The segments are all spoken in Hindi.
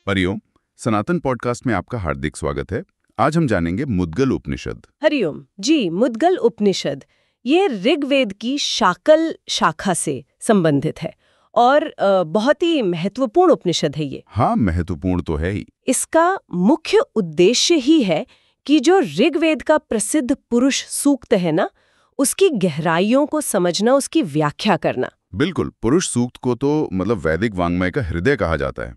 हरिओम। सनातन पॉडकास्ट में आपका हार्दिक स्वागत है। आज हम जानेंगे मुद्गल उपनिषद। हरिओम जी। मुद्गल उपनिषद ये ऋग्वेद की शाकल शाखा से संबंधित है और बहुत ही महत्वपूर्ण उपनिषद है ये। हाँ, महत्वपूर्ण तो है ही। इसका मुख्य उद्देश्य ही है कि जो ऋग्वेद का प्रसिद्ध पुरुष सूक्त है ना, उसकी गहराइयों को समझना, उसकी व्याख्या करना। बिल्कुल, पुरुष सूक्त को तो वैदिक वाङ्मय का हृदय कहा जाता है।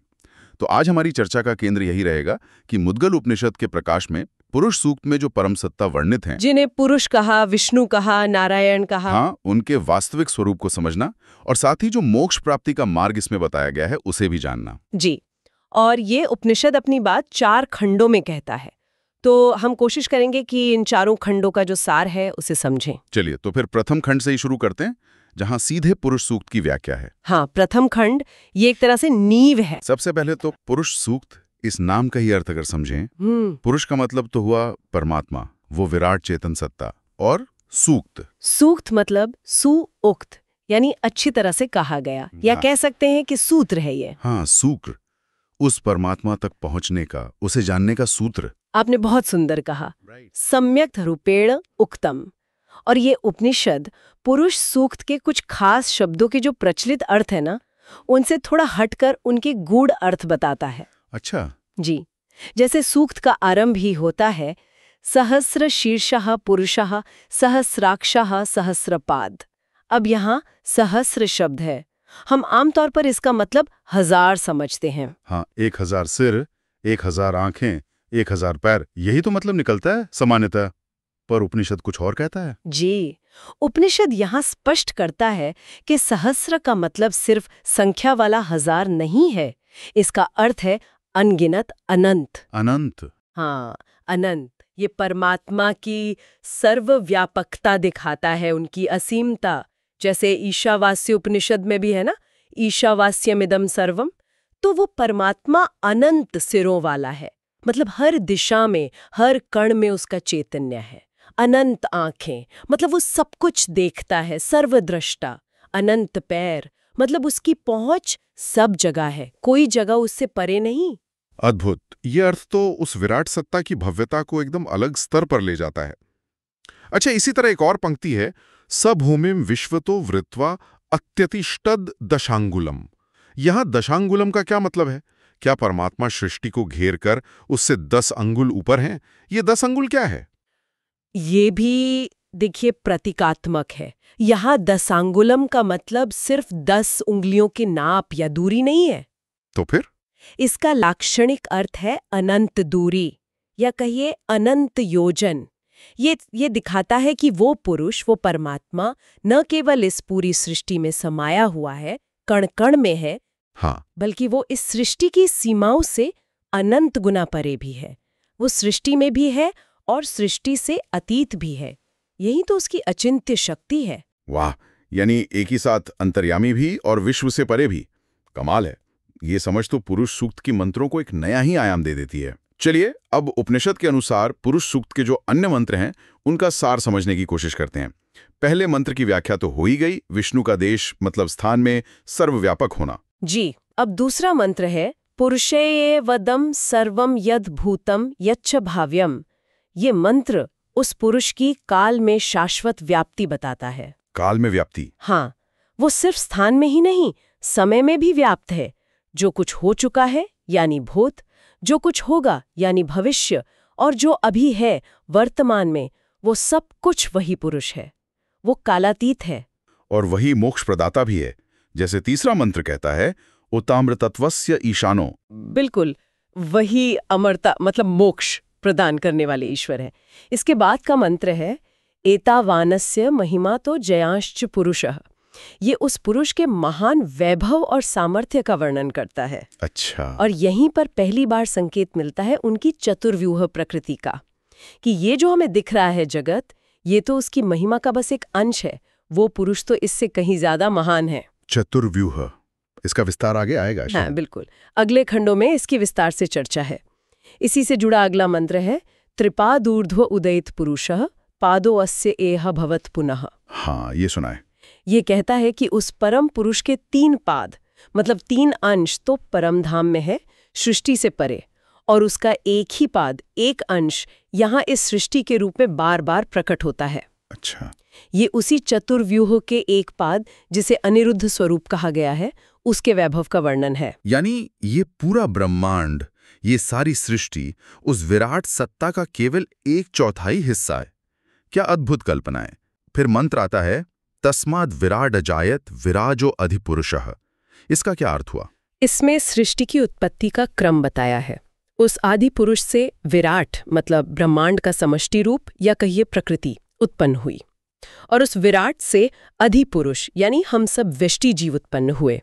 तो आज हमारी चर्चा का केंद्र यही रहेगा कि मुद्गल उपनिषद के प्रकाश में पुरुष सूक्त में जो परम सत्ता वर्णित हैं, जिन्हें पुरुष कहा, विष्णु कहा, नारायण कहा, हाँ, उनके वास्तविक स्वरूप को समझना और साथ ही जो मोक्ष प्राप्ति का मार्ग इसमें बताया गया है उसे भी जानना। जी। और ये उपनिषद अपनी बात 4 खंडों में कहता है, तो हम कोशिश करेंगे कि इन चारों खंडों का जो सार है उसे समझें। चलिए, तो फिर प्रथम खंड से ही शुरू करते हैं, जहां सीधे पुरुष सूक्त की व्याख्या है। हाँ, प्रथम खंड ये एक तरह से नींव है। सबसे पहले तो पुरुष सूक्त, इस नाम का ही अर्थ अगर समझें, पुरुष का मतलब तो हुआ परमात्मा, वो विराट चेतन सत्ता, और सूक्त, सूक्त मतलब सुउक्त, यानी अच्छी तरह से कहा गया, या कह सकते हैं कि सूत्र है ये। हाँ, सूत्र, उस परमात्मा तक पहुंचने का, उसे जानने का सूत्र। आपने बहुत सुंदर कहा, सम्यक रूपेण उक्तम। और ये उपनिषद पुरुष सूक्त के कुछ खास शब्दों के जो प्रचलित अर्थ है ना, उनसे थोड़ा हटकर उनके गूढ़ अर्थ बताता है। अच्छा जी। जैसे सूक्त का आरंभ ही होता है सहस्र शीर्षः पुरुषः सहस्राक्षः सहस्रपाद। अब यहाँ सहस्र शब्द है, हम आमतौर पर इसका मतलब 1000 समझते हैं। हाँ, 1000 सिर, 1000 आंखें, 1000 पैर, यही तो मतलब निकलता है सामान्यतः, पर उपनिषद कुछ और कहता है। जी, उपनिषद यहाँ स्पष्ट करता है कि सहस्र का मतलब सिर्फ संख्या वाला 1000 नहीं है, इसका अर्थ है अनगिनत, अनंत। अनंत, हाँ, अनंत। ये परमात्मा की सर्वव्यापकता दिखाता है, उनकी असीमता। जैसे ईशावास्य उपनिषद में भी है ना, ईशावास्यमिदं सर्वम, तो वो परमात्मा अनंत सिरों वाला है, मतलब हर दिशा में, हर कण में उसका चैतन्य है। अनंत आंखें, मतलब वो सब कुछ देखता है, सर्वद्रष्टा। अनंत पैर, मतलब उसकी पहुंच सब जगह है, कोई जगह उससे परे नहीं। अद्भुत। ये अर्थ तो उस विराट सत्ता की भव्यता को एकदम अलग स्तर पर ले जाता है। अच्छा, इसी तरह एक और पंक्ति है, स भूमिम विश्वतो वृत्वा अत्यतिष्ठद दशांगुलम। यहां दशांगुलम का क्या मतलब है? क्या परमात्मा सृष्टि को घेर कर उससे 10 अंगुल ऊपर हैं? ये 10 अंगुल क्या है? ये भी देखिए प्रतीकात्मक है। यहाँ दशांगुलम का मतलब सिर्फ 10 उंगलियों की नाप या दूरी नहीं है। तो फिर इसका लाक्षणिक अर्थ है अनंत दूरी, या कहिए अनंत योजन। ये दिखाता है कि वो पुरुष, वो परमात्मा न केवल इस पूरी सृष्टि में समाया हुआ है, कण कण में है, हाँ, बल्कि वो इस सृष्टि की सीमाओं से अनंत गुना परे भी है। वो सृष्टि में भी है और सृष्टि से अतीत भी है। यही तो उसकी अचिंत्य शक्ति है। वाह, यानी एक ही साथ अंतर्यामी भी और विश्व से परे भी। कमाल है। ये समझ तो पुरुष सूक्त की मंत्रों को एक नया ही आयाम दे देती है। चलिए, अब उपनिषद के अनुसार पुरुष सूक्त के जो अन्य मंत्र हैं उनका सार समझने की कोशिश करते हैं। पहले मंत्र की व्याख्या तो हो ही गई, विष्णु का देश मतलब स्थान में सर्वव्यापक होना। जी, अब दूसरा मंत्र है पुरुषेय वदम सर्वम यद भूतम यच्च भाव्यम। ये मंत्र उस पुरुष की काल में शाश्वत व्याप्ति बताता है। काल में व्याप्ति? हाँ, वो सिर्फ स्थान में ही नहीं, समय में भी व्याप्त है। जो कुछ हो चुका है यानी भूत, जो कुछ होगा यानी भविष्य, और जो अभी है वर्तमान में, वो सब कुछ वही पुरुष है। वो कालातीत है और वही मोक्ष प्रदाता भी है। जैसे तीसरा मंत्र कहता है, उताम्रतत्वस्य ईशानो। बिल्कुल, वही अमरता मतलब मोक्ष प्रदान करने वाले ईश्वर है। इसके बाद का मंत्र है एतावानस्य महिमा तो जयांश्च पुरुषः। ये उस पुरुष के महान वैभव और सामर्थ्य का वर्णन करता है। अच्छा। और यहीं पर पहली बार संकेत मिलता है उनकी चतुर्व्यूह प्रकृति का, कि ये जो हमें दिख रहा है जगत, ये तो उसकी महिमा का बस एक अंश है। वो पुरुष तो इससे कहीं ज्यादा महान है। चतुर्व्यूह, इसका विस्तार आगे आएगा। हाँ, बिल्कुल, अगले खंडों में इसकी विस्तार से चर्चा है। इसी से जुड़ा अगला मंत्र है त्रिपादूर्ध्व उदयित पुरुषः पादो अस्य एह भवत पुनः। हाँ, ये सुना है। ये कहता है कि उस परम पुरुष के 3 पाद मतलब 3 अंश तो परम धाम में है, सृष्टि से परे, और उसका एक ही पाद, एक अंश यहाँ इस सृष्टि के रूप में बार बार प्रकट होता है। अच्छा। ये उसी चतुर्व्यूह के एक पाद, जिसे अनिरुद्ध स्वरूप कहा गया है, उसके वैभव का वर्णन है। यानी ये पूरा ब्रह्मांड, ये सारी सृष्टि उस विराट सत्ता का केवल 1/4 हिस्सा है। क्या अद्भुत कल्पना है। फिर मंत्र आता है, तस्माद् विराड अजायत विराजो अधिपुरुषः। इसका क्या अर्थ हुआ? इसमें सृष्टि की उत्पत्ति का क्रम बताया है। उस आदि पुरुष से विराट मतलब ब्रह्मांड का समष्टि रूप या कहिए प्रकृति उत्पन्न हुई, और उस विराट से अधिपुरुष यानी हम सब व्यष्टि जीव उत्पन्न हुए।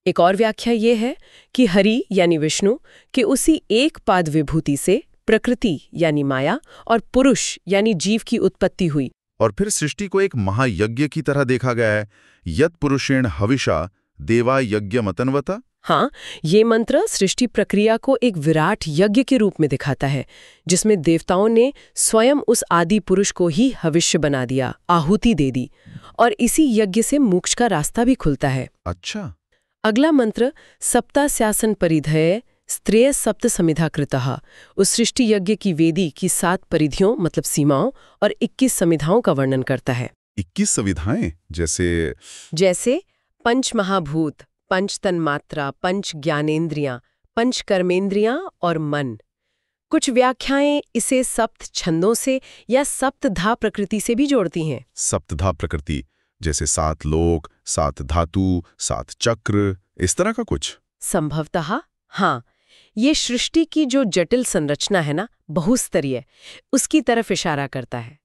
एक और व्याख्या ये है कि हरि यानी विष्णु के उसी एक पाद विभूति से प्रकृति यानी माया और पुरुष यानी जीव की उत्पत्ति हुई। और फिर सृष्टि को एक महायज्ञ की तरह देखा गया है। यत् पुरुषेण हविषा देवा यज्ञमतन्वता। हाँ, ये मंत्र सृष्टि प्रक्रिया को एक विराट यज्ञ के रूप में दिखाता है, जिसमें देवताओं ने स्वयं उस आदि पुरुष को ही हविष्य बना दिया, आहुति दे दी, और इसी यज्ञ से मोक्ष का रास्ता भी खुलता है। अच्छा। अगला मंत्र सप्तास्यासन परिधये स्त्रेय सप्त समिधा कृतः उस सृष्टि यज्ञ की वेदी की 7 परिधियों मतलब सीमाओं और 21 समिधाओं का वर्णन करता है। 21 संविधाएं जैसे पंच महाभूत, पंच तन्मात्रा, पंच ज्ञानेंद्रियां, पंच कर्मेंद्रियां और मन। कुछ व्याख्याएं इसे सप्त छंदों से या सप्तधा प्रकृति से भी जोड़ती हैं। सप्तधा प्रकृति जैसे 7 लोक, 7 धातु, 7 चक्र, इस तरह का कुछ। संभवतः हाँ, ये सृष्टि की जो जटिल संरचना है ना, बहुस्तरीय, उसकी तरफ इशारा करता है।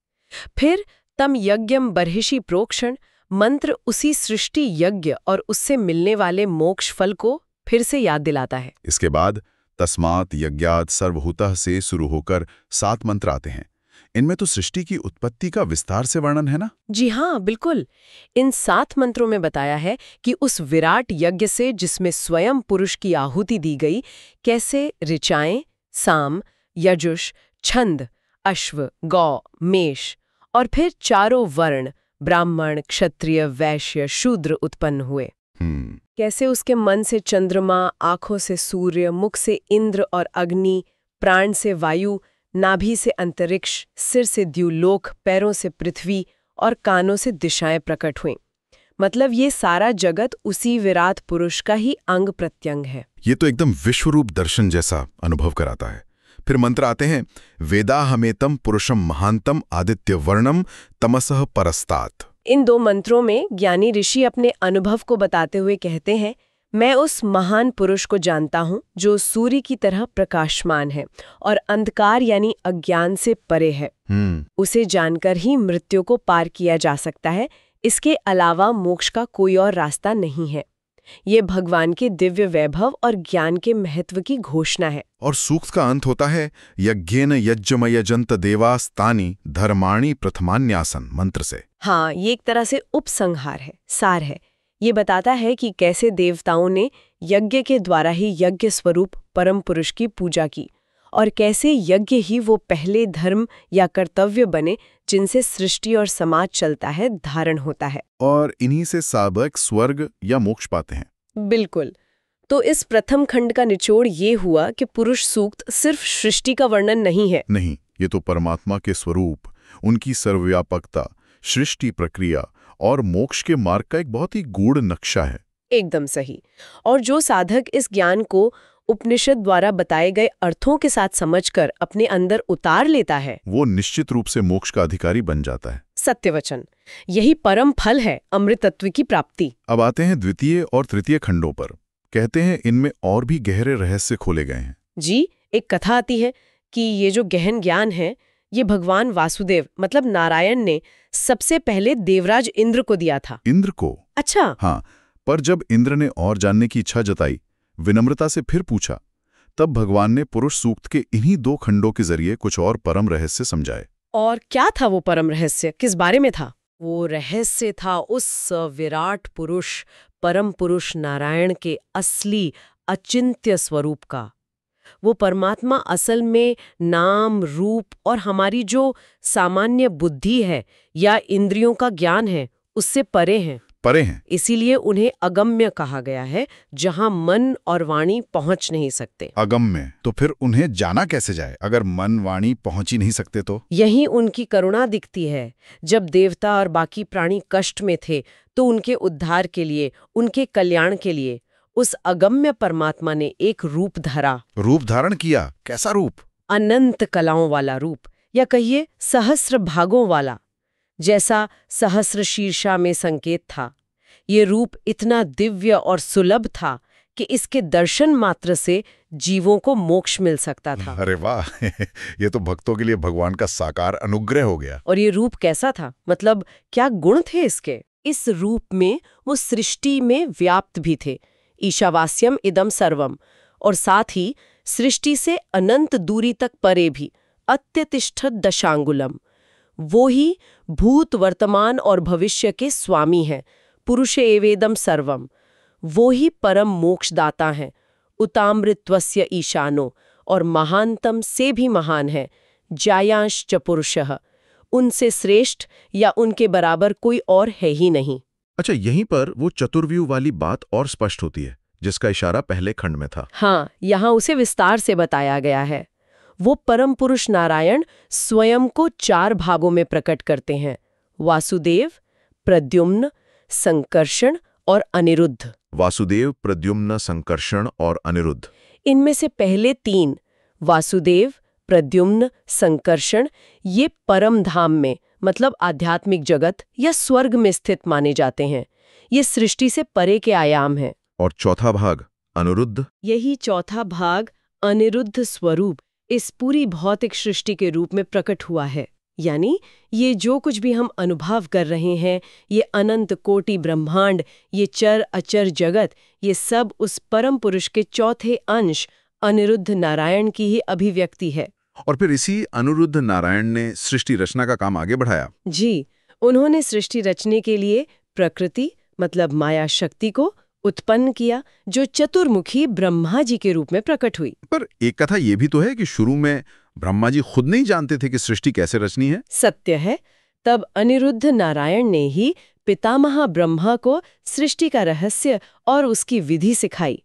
फिर तम यज्ञम बर्हिषि प्रोक्षण मंत्र उसी सृष्टि यज्ञ और उससे मिलने वाले मोक्ष फल को फिर से याद दिलाता है। इसके बाद तस्मात् यज्ञात् सर्वभूतः से शुरू होकर 7 मंत्र आते हैं। इनमें तो सृष्टि की उत्पत्ति का विस्तार से वर्णन है ना? जी हाँ, बिल्कुल। इन 7 मंत्रों में बताया है कि उस विराट यज्ञ से जिसमें स्वयं पुरुष की आहुति दी गई, कैसे ऋचाएं, साम, यजुष, छंद, अश्व, गौ, मेष और फिर 4 वर्ण ब्राह्मण, क्षत्रिय, वैश्य, शूद्र उत्पन्न हुए। कैसे उसके मन से चंद्रमा, आंखों से सूर्य, मुख से इंद्र और अग्नि, प्राण से वायु, नाभि से अंतरिक्ष, सिर से द्युलोक, पैरों से पृथ्वी और कानों से दिशाएं प्रकट हुईं। मतलब ये सारा जगत उसी विराट पुरुष का ही अंग प्रत्यंग है। ये तो एकदम विश्वरूप दर्शन जैसा अनुभव कराता है। फिर मंत्र आते हैं, वेदाहमेतम पुरुषम महांतम आदित्य वर्णम तमसः परस्तात्। इन 2 मंत्रों में ज्ञानी ऋषि अपने अनुभव को बताते हुए कहते हैं, मैं उस महान पुरुष को जानता हूँ जो सूर्य की तरह प्रकाशमान है और अंधकार यानी अज्ञान से परे है। उसे जानकर ही मृत्यु को पार किया जा सकता है। इसके अलावा मोक्ष का कोई और रास्ता नहीं है। ये भगवान के दिव्य वैभव और ज्ञान के महत्व की घोषणा है। और सूक्त का अंत होता है, यज्ञेन यज्ञमयजन्त देवास्तानि धर्माणि प्रथमान्यासन मंत्र से। हाँ, ये एक तरह से उपसंहार है, सार है। ये बताता है कि कैसे देवताओं ने यज्ञ के द्वारा ही यज्ञ स्वरूप परम पुरुष की पूजा की और कैसे यज्ञ ही वो पहले धर्म या कर्तव्य बने जिनसे सृष्टि और समाज चलता है, धारण होता है। और इन्हीं से साधक स्वर्ग या मोक्ष पाते हैं। बिल्कुल। तो इस प्रथम खंड का निचोड़ ये हुआ कि पुरुष सूक्त सिर्फ सृष्टि का वर्णन नहीं है। नहीं, ये तो परमात्मा के स्वरूप, उनकी सर्वव्यापकता, सृष्टि प्रक्रिया और मोक्ष के मार्ग का एक बहुत ही गूढ़ नक्शा है। एकदम सही। और जो साधक इस ज्ञान को उपनिषद द्वारा बताए गए अर्थों के साथ समझकर अपने अंदर उतार लेता है, वो निश्चित रूप से मोक्ष का अधिकारी बन जाता है। सत्यवचन, यही परम फल है अमृतत्व की प्राप्ति। अब आते हैं द्वितीय और तृतीय खंडों पर। कहते हैं इनमें और भी गहरे रहस्य खोले गए हैं। जी, एक कथा आती है कि ये जो गहन ज्ञान है, ये भगवान वासुदेव मतलब नारायण ने सबसे पहले देवराज इंद्र को दिया था। इंद्र को? अच्छा। हाँ, पर जब इंद्र ने और जानने की इच्छा जताई, विनम्रता से फिर पूछा, तब भगवान ने पुरुष सूक्त के इन्हीं 2 खंडों के जरिए कुछ और परम रहस्य समझाए। और क्या था वो परम रहस्य? किस बारे में था? वो रहस्य था उस विराट पुरुष, परम पुरुष नारायण के असली अचिंत्य स्वरूप का। वो परमात्मा असल में नाम, रूप और हमारी जो सामान्य बुद्धि है या इंद्रियों का ज्ञान है, उससे परे हैं। परे हैं। इसीलिए उन्हें अगम्य कहा गया है, जहां मन और वाणी पहुंच नहीं सकते। अगम्य, तो फिर उन्हें जाना कैसे जाए अगर मन वाणी पहुंच ही नहीं सकते तो? यही उनकी करुणा दिखती है। जब देवता और बाकी प्राणी कष्ट में थे तो उनके उद्धार के लिए, उनके कल्याण के लिए उस अगम्य परमात्मा ने एक रूप धरा। रूप धारण किया? कैसा रूप? अनंत कलाओं वाला रूप, या कहिए सहस्र भागों वाला, जैसा सहस्र शीर्षा में संकेत था। ये रूप इतना दिव्य और सुलभ था कि इसके दर्शन मात्र से जीवों को मोक्ष मिल सकता था। अरे वाह ये तो भक्तों के लिए भगवान का साकार अनुग्रह हो गया। और ये रूप कैसा था, मतलब क्या गुण थे इसके? इस रूप में वो सृष्टि में व्याप्त भी थे, ईशावास्यम इदम सर्वम, और साथ ही सृष्टि से अनंत दूरी तक परे भी, अत्यतिष्ठत दशांगुलम। वो ही भूत, वर्तमान और भविष्य के स्वामी हैं, पुरुष एवेदम सर्वम। वो ही परम मोक्षदाता हैं, उतामृत्वस्य ईशानो, और महानतम से भी महान है, जायांश्च पुरुषः। उनसे श्रेष्ठ या उनके बराबर कोई और है ही नहीं। अच्छा, यहीं पर वो चतुर्व्यूह वाली बात और स्पष्ट होती है, जिसका इशारा पहले खंड में था। हाँ, यहाँ उसे विस्तार से बताया गया है। वो परम पुरुष नारायण स्वयं को 4 भागों में प्रकट करते हैं: वासुदेव, प्रद्युम्न, संकर्षण और अनिरुद्ध। वासुदेव, प्रद्युम्न, संकर्षण और अनिरुद्ध। इनमें से पहले 3, वासुदेव, प्रद्युम्न, संकर्षण, ये परम धाम में, मतलब आध्यात्मिक जगत या स्वर्ग में स्थित माने जाते हैं। ये सृष्टि से परे के आयाम हैं। और चौथा भाग अनिरुद्ध? यही चौथा भाग अनिरुद्ध स्वरूप इस पूरी भौतिक सृष्टि के रूप में प्रकट हुआ है। यानी ये जो कुछ भी हम अनुभव कर रहे हैं, ये अनंत कोटि ब्रह्मांड, ये चर अचर जगत, ये सब उस परम पुरुष के चौथे अंश अनिरुद्ध नारायण की ही अभिव्यक्ति है। और फिर इसी अनिरुद्ध नारायण ने सृष्टि रचना का काम आगे बढ़ाया। जी, उन्होंने सृष्टि रचने के लिए प्रकृति, मतलब माया शक्ति को उत्पन्न किया, जो चतुर्मुखी ब्रह्मा जी के रूप में प्रकट हुई। पर एक कथा ये भी तो है कि शुरू में ब्रह्मा जी खुद नहीं जानते थे कि सृष्टि कैसे रचनी है। सत्य है। तब अनिरुद्ध नारायण ने ही पितामह ब्रह्मा को सृष्टि का रहस्य और उसकी विधि सिखाई।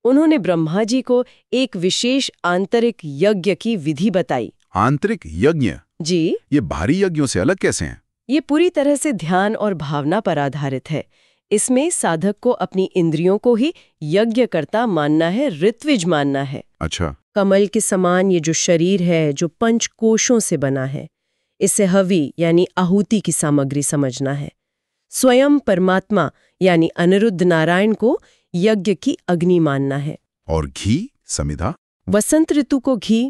उन्होंने ब्रह्मा जी को एक विशेष आंतरिक यज्ञ की विधि बताई। आंतरिक यज्ञ? जी, ये बाहरी यज्ञों से अलग कैसे हैं? ये पूरी तरह से ध्यान और भावना पर आधारित है। इसमें साधक को अपनी इंद्रियों को ही यज्ञकर्ता मानना है, ऋत्विज मानना है। अच्छा। कमल के समान ये जो शरीर है, जो 5 कोशों से बना है, इसे हवि यानी आहुति की सामग्री समझना है। स्वयं परमात्मा यानी अनिरुद्ध नारायण को यज्ञ की अग्नि मानना है। और घी, समिधा? वसंत ऋतु को घी,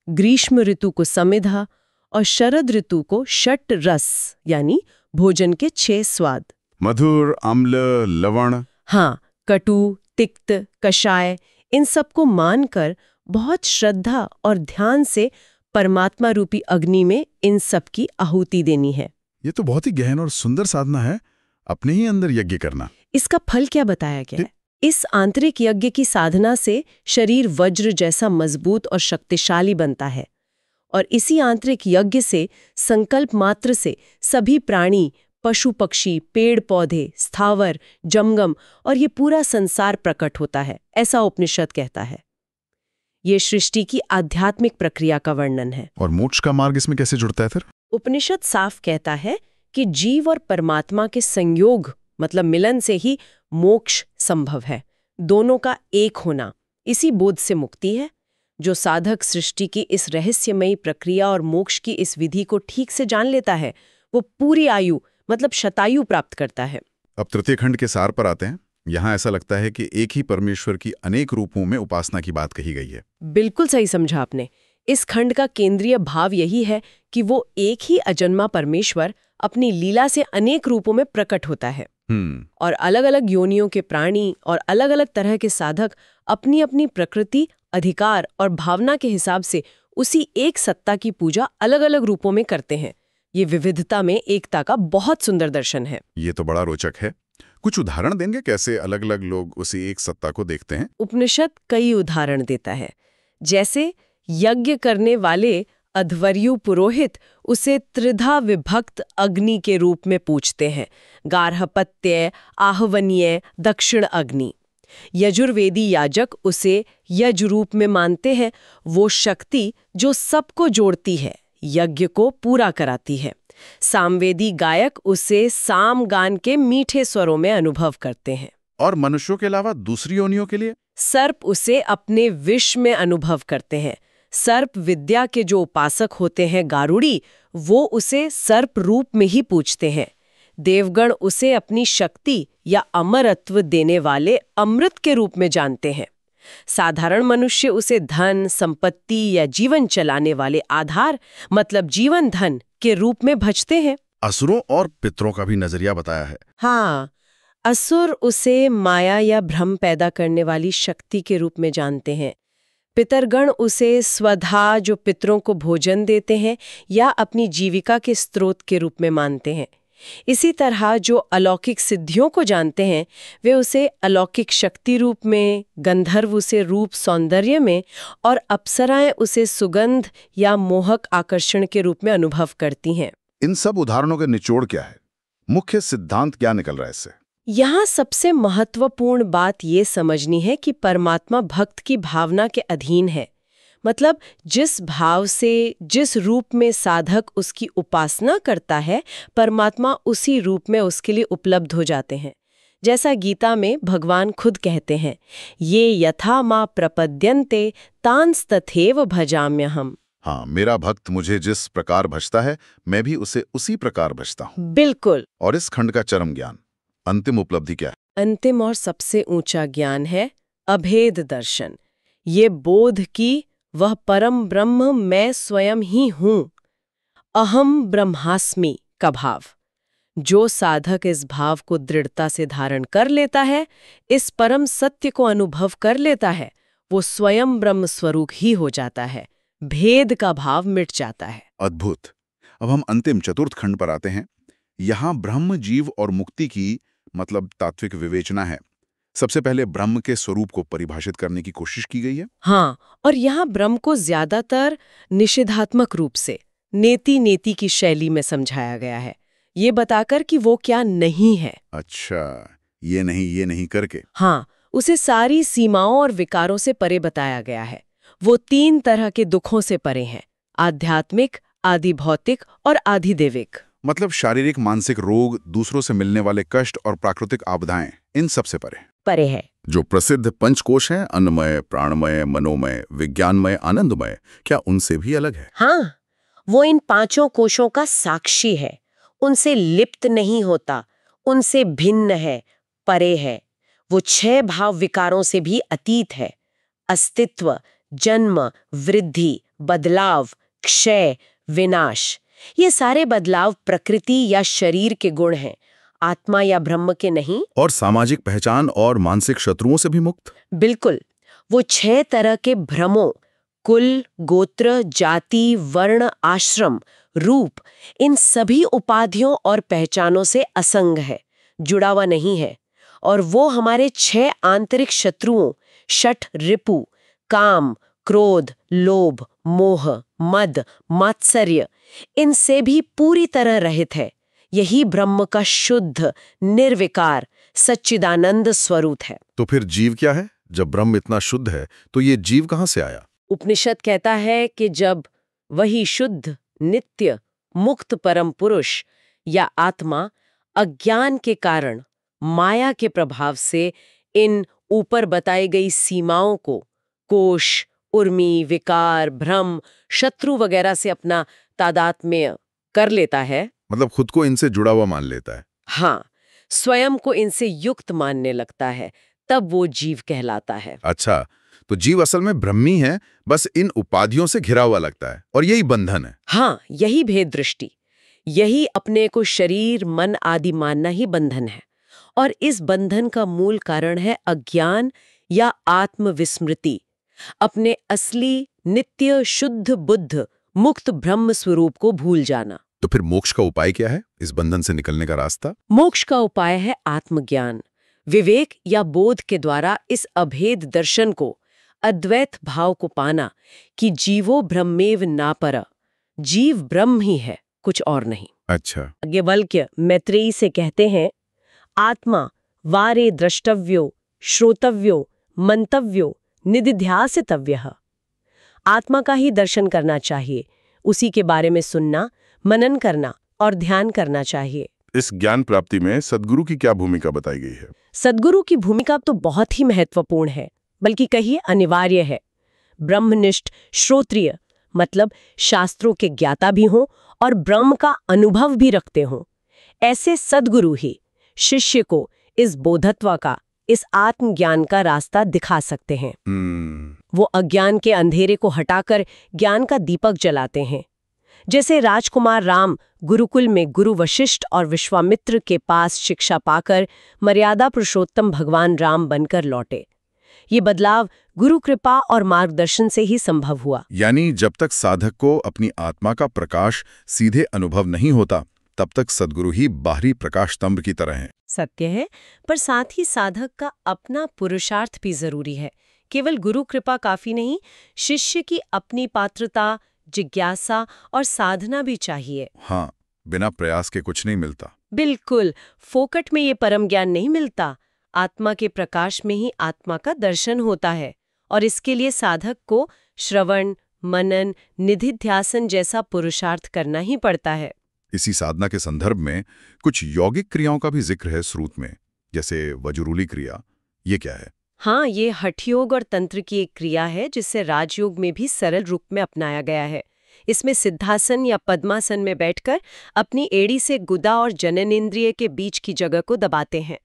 ग्रीष्म ऋतु को समिधा और शरद ऋतु को षट रस यानी भोजन के 6 स्वाद। मधुर, अम्ल, लवण। हाँ, कटु, तिक्त, कषाय, इन सबको मानकर बहुत श्रद्धा और ध्यान से परमात्मा रूपी अग्नि में इन सब की आहुति देनी है। ये तो बहुत ही गहन और सुंदर साधना है, अपने ही अंदर यज्ञ करना। इसका फल क्या बताया गया है? इस आंतरिक यज्ञ की साधना से शरीर वज्र जैसा मजबूत और शक्तिशाली बनता है, और इसी आंतरिक यज्ञ से, संकल्प मात्र से सभी प्राणी, पशु पक्षी, पेड़ पौधे, स्थावर, जंगम और ये पूरा संसार प्रकट होता है, ऐसा उपनिषद कहता है। ये सृष्टि की आध्यात्मिक प्रक्रिया का वर्णन है। और मोक्ष का मार्ग इसमें कैसे जुड़ता है फिर? उपनिषद साफ कहता है कि जीव और परमात्मा के संयोग, मतलब मिलन से ही मोक्ष संभव है। दोनों का एक होना, इसी बोध से मुक्ति है। जो साधक सृष्टि की इस रहस्यमयी प्रक्रिया और मोक्ष की इस विधि को ठीक से जान लेता है, वो पूरी आयु, मतलब शतायु प्राप्त करता है। अब तृतीय खंड के सार पर आते हैं। यहाँ ऐसा लगता है कि एक ही परमेश्वर की अनेक रूपों में उपासना की बात कही गई है। बिल्कुल सही समझा आपने। इस खंड का केंद्रीय भाव यही है कि वो एक ही अजन्मा परमेश्वर अपनी लीला से अनेक रूपों में प्रकट होता है, और अलग अलग योनियों के प्राणी और अलग अलग तरह के साधक अपनी अपनी प्रकृति, अधिकार और भावना के हिसाब से उसी एक सत्ता की पूजा अलग अलग रूपों में करते हैं। ये विविधता में एकता का बहुत सुंदर दर्शन है। ये तो बड़ा रोचक है। कुछ उदाहरण देंगे कैसे अलग अलग लोग उसी एक सत्ता को देखते हैं? उपनिषद कई उदाहरण देता है। जैसे यज्ञ करने वाले अध्वर्यु पुरोहित उसे त्रिधा विभक्त अग्नि के रूप में पूजते हैं, गार्हपत्य, आहवनीय, दक्षिण अग्नि। यजुर्वेदी याजक उसे यज रूप में मानते हैं, वो शक्ति जो सबको जोड़ती है, यज्ञ को पूरा कराती है। सामवेदी गायक उसे साम गान के मीठे स्वरों में अनुभव करते हैं। और मनुष्यों के अलावा दूसरी योनियों के लिए? सर्प उसे अपने विष में अनुभव करते हैं। सर्प विद्या के जो उपासक होते हैं गारुड़ी, वो उसे सर्प रूप में ही पूजते हैं। देवगण उसे अपनी शक्ति या अमरत्व देने वाले अमृत के रूप में जानते हैं। साधारण मनुष्य उसे धन, संपत्ति या जीवन चलाने वाले आधार मतलब जीवन धन के रूप में भजते हैं। असुरों और पितरों का भी नजरिया बताया है। हाँ, असुर उसे माया या भ्रम पैदा करने वाली शक्ति के रूप में जानते हैं। पितरगण उसे स्वधा, जो पितरों को भोजन देते हैं, या अपनी जीविका के स्रोत के रूप में मानते हैं। इसी तरह जो अलौकिक सिद्धियों को जानते हैं, वे उसे अलौकिक शक्ति रूप में, गंधर्व उसे रूप सौंदर्य में, और अप्सराएं उसे सुगंध या मोहक आकर्षण के रूप में अनुभव करती हैं। इन सब उदाहरणों के निचोड़ क्या है? मुख्य सिद्धांत क्या निकल रहा है इससे? यहाँ सबसे महत्वपूर्ण बात ये समझनी है कि परमात्मा भक्त की भावना के अधीन है। मतलब जिस भाव से, जिस रूप में साधक उसकी उपासना करता है, परमात्मा उसी रूप में उसके लिए उपलब्ध हो जाते हैं। जैसा गीता में भगवान खुद कहते हैं, ये यथा मा प्रपद्यन्ते तांस तथैव भजाम्यहम्। हाँ, मेरा भक्त मुझे जिस प्रकार भजता है, मैं भी उसे उसी प्रकार भजता हूँ। बिल्कुल। और इस खंड का चरम ज्ञान, अंतिम उपलब्धि क्या है? अंतिम और सबसे ऊंचा ज्ञान है अभेद दर्शन। ये बोध की वह परम ब्रह्म मैं स्वयं ही हूं, अहम ब्रह्मास्मि का भाव। जो साधक इस भाव को दृढ़ता से धारण कर लेता है, इस परम सत्य को अनुभव कर लेता है, वो स्वयं ब्रह्म स्वरूप ही हो जाता है। भेद का भाव मिट जाता है। अद्भुत। अब हम अंतिम चतुर्थ खंड पर आते हैं। यहाँ ब्रह्म, जीव और मुक्ति की मतलब तात्विक विवेचना है। सबसे पहले ब्रह्म के स्वरूप को परिभाषित करने की कोशिश की गई है। हाँ, और यहाँ ब्रह्म को ज्यादातर निषेधात्मक रूप से नेति नेति की शैली में समझाया गया है, ये बताकर कि वो क्या नहीं है। अच्छा, ये नहीं करके। हाँ, उसे सारी सीमाओं और विकारों से परे बताया गया है। वो 3 तरह के दुखों से परे हैं, आध्यात्मिक, आदि भौतिक और आधिदैविक। मतलब शारीरिक, मानसिक रोग, दूसरों से मिलने वाले कष्ट और प्राकृतिक आपदाएं, इन सब से परे है। जो प्रसिद्ध पंचकोश हैं, अन्नमय, प्राणमय, मनोमय, विज्ञानमय, आनंदमय, क्या उनसे भी अलग है? हाँ, वो इन 5 कोशों का साक्षी है, उनसे लिप्त नहीं होता, उनसे भिन्न है, परे है। वो 6 भाव विकारों से भी अतीत है। अस्तित्व, जन्म, वृद्धि, बदलाव, क्षय, विनाश। ये सारे बदलाव प्रकृति या शरीर के गुण हैं, आत्मा या ब्रह्म के नहीं। और सामाजिक पहचान और मानसिक शत्रुओं से भी मुक्त। बिल्कुल। वो 6 तरह के भ्रमों, कुल, गोत्र, जाति, वर्ण, आश्रम, रूप, इन सभी उपाधियों और पहचानों से असंग है, जुड़ा हुआ नहीं है। और वो हमारे 6 आंतरिक शत्रुओं, षठ रिपु, काम, क्रोध, लोभ, मोह, मद, मात्सर्य, इनसे भी पूरी तरह रहित है। यही ब्रह्म का शुद्ध, निर्विकार, सच्चिदानंद स्वरूप है। तो फिर जीव क्या है? जब ब्रह्म इतना शुद्ध है, तो ये जीव कहाँ से आया? उपनिषद कहता है कि जब वही शुद्ध, नित्य, मुक्त परम पुरुष या आत्मा अज्ञान के कारण, माया के प्रभाव से इन ऊपर बताई गई सीमाओं को, कोश, उर्मी, विकार, भ्रम, शत्रु वगैरह से अपना तादात्म्य कर लेता है, मतलब खुद को इनसे जुड़ा हुआ मान लेता है। हाँ, स्वयं को इनसे युक्त मानने लगता है, तब वो जीव कहलाता है। अच्छा, तो जीव असल में ब्रह्मी है, बस इन उपाधियों से घिरा हुआ लगता है, और यही बंधन है। हाँ, यही भेद दृष्टि, यही अपने को शरीर, मन आदि मानना ही बंधन है। और इस बंधन का मूल कारण है अज्ञान या आत्मविस्मृति, अपने असली, नित्य, शुद्ध, बुद्ध, मुक्त ब्रह्म स्वरूप को भूल जाना। तो फिर मोक्ष का उपाय क्या है? इस बंधन से निकलने का रास्ता? मोक्ष का उपाय है आत्मज्ञान, विवेक या बोध के द्वारा इस अभेद दर्शन को, अद्वैत भाव को पाना कि जीवो ब्रह्मेव नापर, जीव ब्रह्म ही है, कुछ और नहीं। अच्छा। याज्ञवल्क्य मैत्रेयी से कहते हैं, आत्मा वारे द्रष्टव्यो श्रोतव्यो मंतव्यो निदिध्यासितव्यः। आत्मा का ही दर्शन करना चाहिए, उसी के बारे में सुनना, मनन करना और ध्यान करना चाहिए। इस ज्ञान प्राप्ति में सद्गुरु की क्या भूमिका बताई गई है? सद्गुरु की भूमिका तो बहुत ही महत्वपूर्ण है, बल्कि कहिए अनिवार्य है। ब्रह्मनिष्ठ श्रोत्रिय मतलब शास्त्रों के ज्ञाता भी हों और ब्रह्म का अनुभव भी रखते हों। ऐसे सद्गुरु ही शिष्य को इस बोधत्व का, इस आत्मज्ञान का रास्ता दिखा सकते हैं। वो अज्ञान के अंधेरे को हटाकर ज्ञान का दीपक जलाते हैं। जैसे राजकुमार राम गुरुकुल में गुरु वशिष्ठ और विश्वामित्र के पास शिक्षा पाकर मर्यादा पुरुषोत्तम भगवान राम बनकर लौटे। ये बदलाव गुरु कृपा और मार्गदर्शन से ही संभव हुआ। यानी जब तक साधक को अपनी आत्मा का प्रकाश सीधे अनुभव नहीं होता, तब तक सद्गुरु ही बाहरी प्रकाश स्तंभ की तरह हैं। सत्य है, पर साथ ही साधक का अपना पुरुषार्थ भी जरूरी है। केवल गुरु कृपा काफी नहीं, शिष्य की अपनी पात्रता, जिज्ञासा और साधना भी चाहिए। हाँ, बिना प्रयास के कुछ नहीं मिलता। बिल्कुल, फोकट में ये परम ज्ञान नहीं मिलता। आत्मा के प्रकाश में ही आत्मा का दर्शन होता है, और इसके लिए साधक को श्रवण, मनन, निधिध्यासन जैसा पुरुषार्थ करना ही पड़ता है। इसी साधना के संदर्भ में कुछ यौगिक क्रियाओं का भी जिक्र है श्रुत में, जैसे वज्रूली क्रिया। ये क्या है? हाँ, ये हठयोग और तंत्र की एक क्रिया है जिसे राजयोग में भी सरल रूप में अपनाया गया है। इसमें सिद्धासन या पद्मासन में बैठकर अपनी एड़ी से गुदा और जननेंद्रिय के बीच की जगह को दबाते हैं।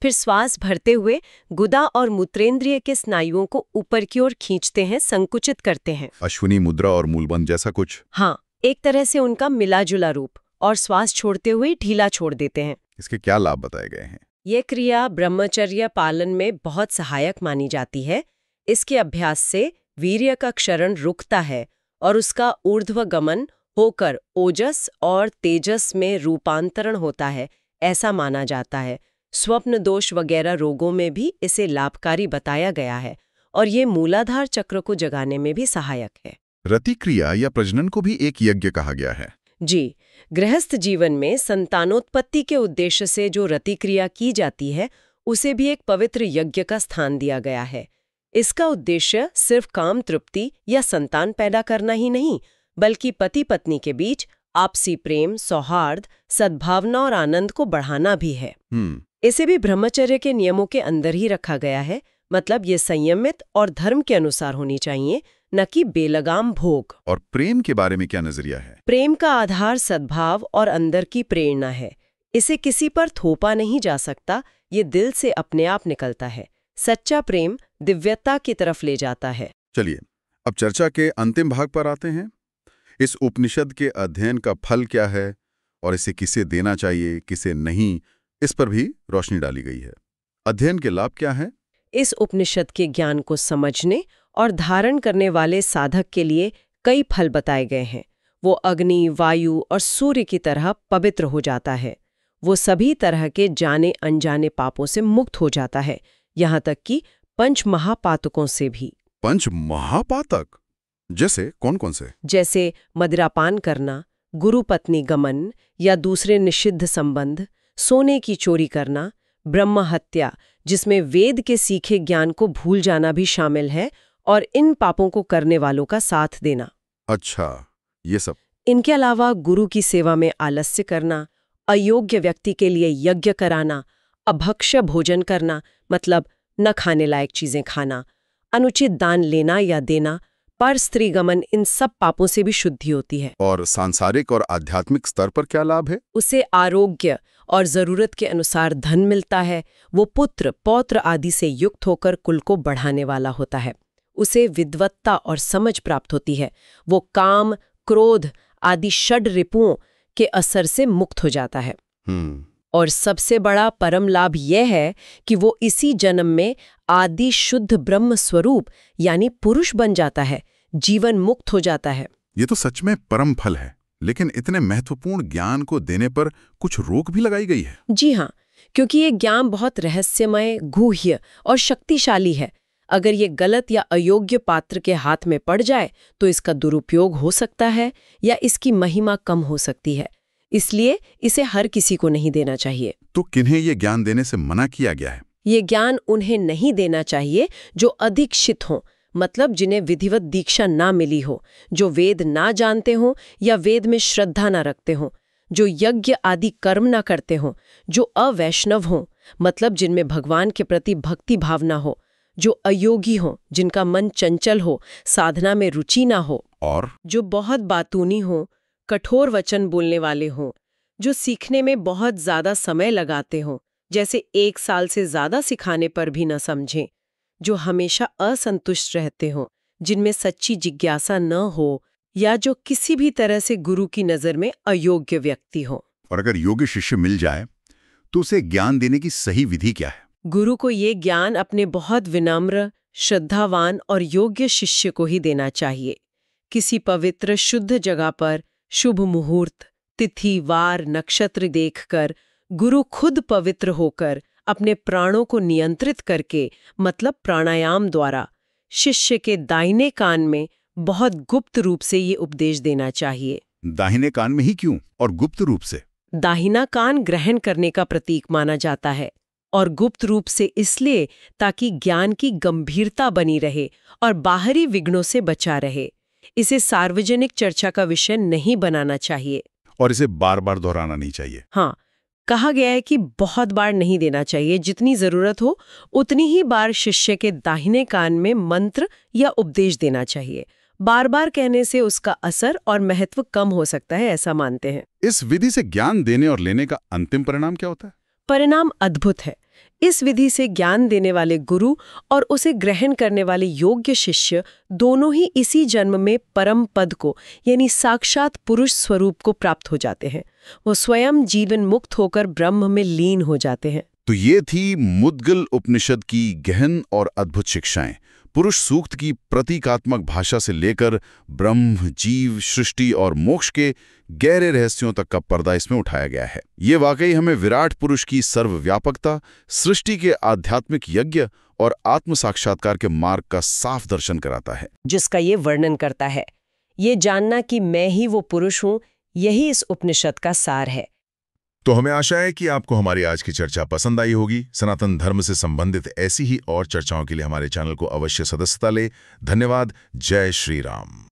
फिर श्वास भरते हुए गुदा और मूत्रेंद्रिय के स्नायुओं को ऊपर की ओर खींचते हैं, संकुचित करते हैं। अश्विनी मुद्रा और मूलबंध जैसा कुछ? हाँ, एक तरह से उनका मिला जुला रूप। और श्वास छोड़ते हुए ढीला छोड़ देते हैं। इसके क्या लाभ बताए गए हैं? ये क्रिया ब्रह्मचर्य पालन में बहुत सहायक मानी जाती है। इसके अभ्यास से वीर्य का क्षरण रुकता है और उसका ऊर्ध्वगमन होकर ओजस और तेजस में रूपांतरण होता है, ऐसा माना जाता है। स्वप्न दोष वगैरह रोगों में भी इसे लाभकारी बताया गया है और ये मूलाधार चक्र को जगाने में भी सहायक है। रति क्रिया या प्रजनन को भी एक यज्ञ कहा गया है। जी, गृहस्थ जीवन में संतानोत्पत्ति के उद्देश्य से जो रति क्रिया की जाती है, उसे भी एक पवित्र यज्ञ का स्थान दिया गया है। इसका उद्देश्य सिर्फ काम तृप्ति या संतान पैदा करना ही नहीं, बल्कि पति पत्नी के बीच आपसी प्रेम, सौहार्द, सद्भावना और आनंद को बढ़ाना भी है। इसे भी ब्रह्मचर्य के नियमों के अंदर ही रखा गया है। मतलब ये संयमित और धर्म के अनुसार होनी चाहिए, न कि बेलगाम भोग। और प्रेम के बारे में क्या नजरिया है? प्रेम का आधार सद्भाव और अंदर की प्रेरणा है। इसे किसी पर थोपा नहीं जा सकता, ये दिल से अपने आप निकलता है। सच्चा प्रेम दिव्यता की तरफ ले जाता है। चलिए, अब चर्चा के अंतिम भाग पर आते हैं। इस उपनिषद के अध्ययन का फल क्या है और इसे किसे देना चाहिए, किसे नहीं, इस पर भी रोशनी डाली गई है। अध्ययन के लाभ क्या हैं? इस उपनिषद के ज्ञान को समझने और धारण करने वाले साधक के लिए कई फल बताए गए हैं। वो अग्नि, वायु और सूर्य की तरह पवित्र हो जाता है। वो सभी तरह के जाने अनजाने पापों से मुक्त हो जाता है, यहाँ तक कि पंच महापातकों से भी। पंच महापातक जैसे कौन कौन से? जैसे मदिरापान करना, गुरु पत्नी गमन या दूसरे निषिद्ध संबंध, सोने की चोरी करना, ब्रह्म हत्या जिसमें वेद के सीखे ज्ञान को भूल जाना भी शामिल है, और इन पापों को करने वालों का साथ देना। अच्छा, ये सब। इनके अलावा गुरु की सेवा में आलस्य करना, अयोग्य व्यक्ति के लिए यज्ञ कराना, अभक्ष्य भोजन करना मतलब न खाने लायक चीजें खाना, अनुचित दान लेना या देना, पर स्त्री गमन, इन सब पापों से भी शुद्धि होती है। और सांसारिक और आध्यात्मिक स्तर पर क्या लाभ है? उसे आरोग्य और जरूरत के अनुसार धन मिलता है। वो पुत्र, पौत्र आदि से युक्त होकर कुल को बढ़ाने वाला होता है। उसे विद्वत्ता और समझ प्राप्त होती है। वो काम, क्रोध आदि षड रिपुओं के असर से मुक्त हो जाता है। और सबसे बड़ा परम लाभ यह है कि वो इसी जन्म में आदि शुद्ध ब्रह्म स्वरूप यानी पुरुष बन जाता है, जीवन मुक्त हो जाता है। ये तो सच में परम फल है, लेकिन इतने महत्वपूर्ण ज्ञान को देने पर कुछ रोक भी लगाई गई है। जी हाँ, क्योंकि ये ज्ञान बहुत रहस्यमय, गुह्य और शक्तिशाली है। अगर ये गलत या अयोग्य पात्र के हाथ में पड़ जाए तो इसका दुरुपयोग हो सकता है या इसकी महिमा कम हो सकती है। इसलिए इसे हर किसी को नहीं देना चाहिए। तो किन्हें ये ज्ञान देने से मना किया गया है? ये ज्ञान उन्हें नहीं देना चाहिए जो अदीक्षित हों, मतलब जिन्हें विधिवत दीक्षा ना मिली हो, जो वेद ना जानते हों या वेद में श्रद्धा ना रखते हों, जो यज्ञ आदि कर्म ना करते हों, जो अवैष्णव हों, मतलब जिनमें भगवान के प्रति भक्ति भावना हो, जो अयोगी हों, जिनका मन चंचल हो, साधना में रुचि ना हो, और जो बहुत बातूनी हो, कठोर वचन बोलने वाले हों, जो सीखने में बहुत ज्यादा समय लगाते हों, जैसे 1 साल से ज्यादा सिखाने पर भी न समझें, जो हमेशा असंतुष्ट रहते हों, जिनमें सच्ची जिज्ञासा न हो, या जो किसी भी तरह से गुरु की नजर में अयोग्य व्यक्ति हो। और अगर योग्य शिष्य मिल जाए तो उसे ज्ञान देने की सही विधि क्या है? गुरु को ये ज्ञान अपने बहुत विनम्र, श्रद्धावान और योग्य शिष्य को ही देना चाहिए। किसी पवित्र शुद्ध जगह पर शुभ मुहूर्त, तिथि, वार, नक्षत्र देखकर गुरु खुद पवित्र होकर अपने प्राणों को नियंत्रित करके, मतलब प्राणायाम द्वारा, शिष्य के दाहिने कान में बहुत गुप्त रूप से ये उपदेश देना चाहिए। दाहिने कान में ही क्यों और गुप्त रूप से? दाहिना कान ग्रहण करने का प्रतीक माना जाता है और गुप्त रूप से इसलिए ताकि ज्ञान की गंभीरता बनी रहे और बाहरी विघ्नों से बचा रहे। इसे सार्वजनिक चर्चा का विषय नहीं बनाना चाहिए और इसे बार बार दोहराना नहीं चाहिए। हाँ, कहा गया है कि बहुत बार नहीं देना चाहिए, जितनी जरूरत हो उतनी ही बार शिष्य के दाहिने कान में मंत्र या उपदेश देना चाहिए। बार बार कहने से उसका असर और महत्व कम हो सकता है, ऐसा मानते हैं। इस विधि से ज्ञान देने और लेने का अंतिम परिणाम क्या होता है? परिणाम अद्भुत है। इस विधि से ज्ञान देने वाले गुरु और उसे ग्रहण करने वाले योग्य शिष्य दोनों ही इसी जन्म में परम पद को, यानी साक्षात पुरुष स्वरूप को प्राप्त हो जाते हैं। वो स्वयं जीवन मुक्त होकर ब्रह्म में लीन हो जाते हैं। तो ये थी मुद्गल उपनिषद की गहन और अद्भुत शिक्षाएं। पुरुष सूक्त की प्रतीकात्मक भाषा से लेकर ब्रह्म, जीव, सृष्टि और मोक्ष के गहरे रहस्यों तक का पर्दा इसमें उठाया गया है। ये वाकई हमें विराट पुरुष की सर्वव्यापकता, सृष्टि के आध्यात्मिक यज्ञ और आत्म साक्षात्कार के मार्ग का साफ दर्शन कराता है, जिसका ये वर्णन करता है। ये जानना कि मैं ही वो पुरुष हूँ, यही इस उपनिषद का सार है। तो हमें आशा है कि आपको हमारी आज की चर्चा पसंद आई होगी। सनातन धर्म से संबंधित ऐसी ही और चर्चाओं के लिए हमारे चैनल को अवश्य सदस्यता ले। धन्यवाद। जय श्री राम।